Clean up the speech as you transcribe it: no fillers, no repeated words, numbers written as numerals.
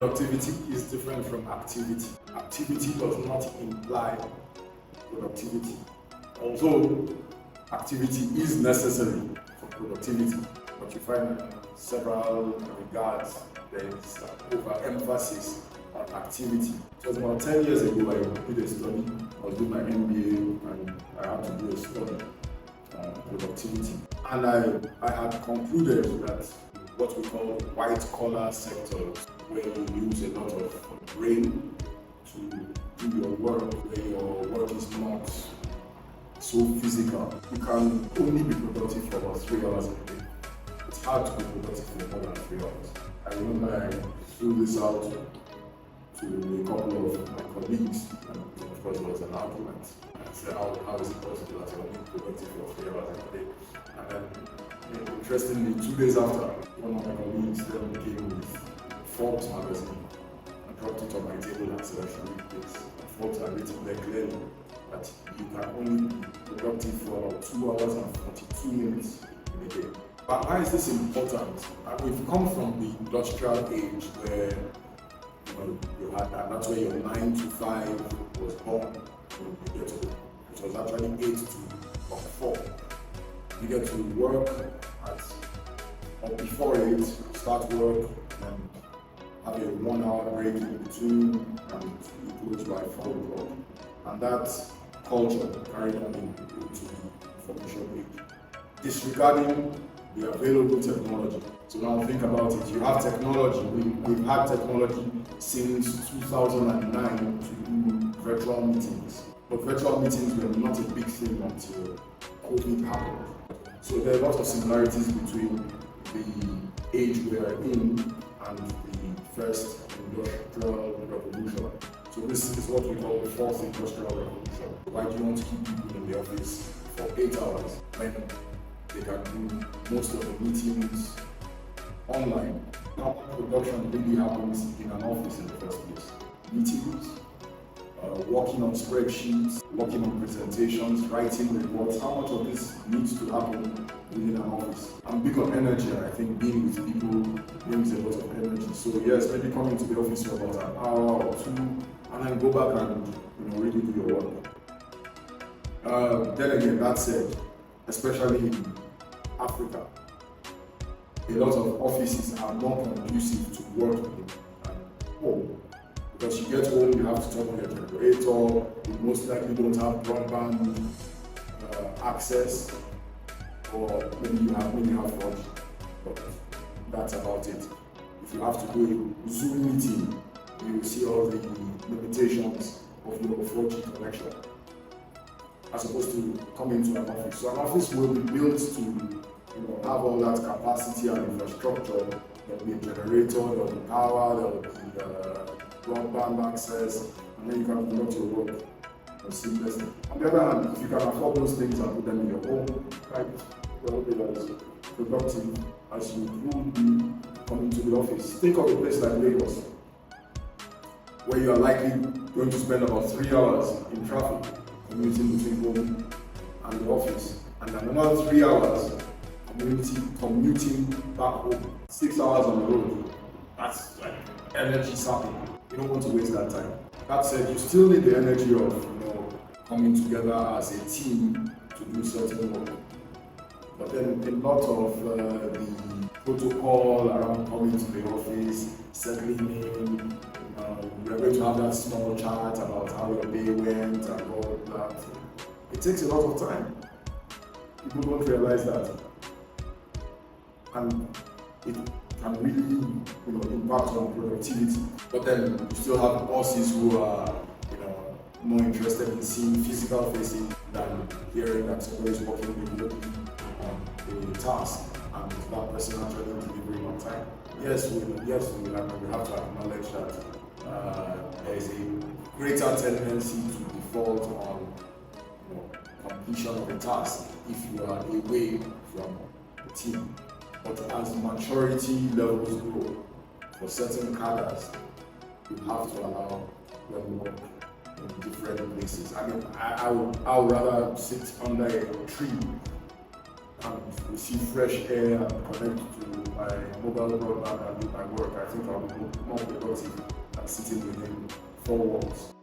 Productivity is different from activity. Activity does not imply productivity. Although activity is necessary for productivity, but you find in several regards there is overemphasis on activity. It was about 10 years ago I did a study. I was doing my MBA and I had to do a study on productivity. And I had concluded that what we call white collar sectors, where you use a lot of brain to do your work, where your work is not so physical, you can only be productive for about 3 hours a day. It's hard to be productive for more than 3 hours. I remember I threw this out to a couple of my colleagues, and of course there was an argument. I said, how is it possible that you're only productive for 3 hours a day? And then, interestingly, 2 days after, one of my colleagues then came with Forbes magazine and dropped it on my table and said I should read this. And Forbes had written there clearly that you can only be productive for about 2 hours and 42 minutes in a day. But why is this important? We've come from the industrial age where you had that, that's where your 9 to 5 was born. You get to, it was actually 8 to 4. You get to work or before 8, start work and have a 1 hour break in between and you close by 4 o'clock. And that culture carried on into the information age. Disregarding the available technology. So now think about it. You have technology. We've had technology since 2009 to do virtual meetings. But virtual meetings were not a big thing until COVID happened. So there are a lot of similarities between the age we are in and the first industrial revolution. So this is what we call the fourth industrial revolution. Why do you want to keep people in the office for 8 hours when they can do most of the meetings online? How production really happens in an office in the first place? Meetings, working on spreadsheets, working on presentations, writing reports. How much of this needs to happen within an office? I'm big on energy, and I think being with people brings a lot of energy. So yes, maybe coming to the office for about an hour or 2, and then go back and really do your work. Then again, that said, especially in Africa, a lot of offices are more conducive to working at home. Because you get home, you have to turn on your generator, you most likely don't have broadband access, or maybe you have 4G, but that's about it. If you have to do a Zoom meeting, you will see all the limitations of your 4G connection, as opposed to coming to an office. So an office will be built to have all that capacity and infrastructure. There will be a generator, there will be power, there will be broadband access, and then you can conduct your work seamlessly. On the other hand, if you can afford those things and put them in your home, right, you will be as productive as you would be coming to the office. Think of a place like Lagos, where you are likely going to spend about 3 hours in traffic commuting between home and the office, and then another 3 hours commuting back home. 6 hours on the road. That's like energy sapping. You don't want to waste that time. That said, you still need the energy of coming together as a team to do certain work. But then a lot of the protocol around coming to the office, settling in, we're going to have that small chat about how your day went and all of that. It takes a lot of time. People don't realize that. And it can really impact on productivity. But then you still have bosses who are more interested in seeing physical faces than hearing that somebody is working remotely on a task and that person actually delivering on time. Yes, we have to acknowledge that there is a greater tendency to default on completion of a task if you are away from the team. But as maturity levels grow for certain cadres, you have to allow them to work in different places. I mean, I would rather sit under a tree and receive fresh air and connect to my mobile broadband and do my work, I think I'll be more productive than sitting within 4 walls.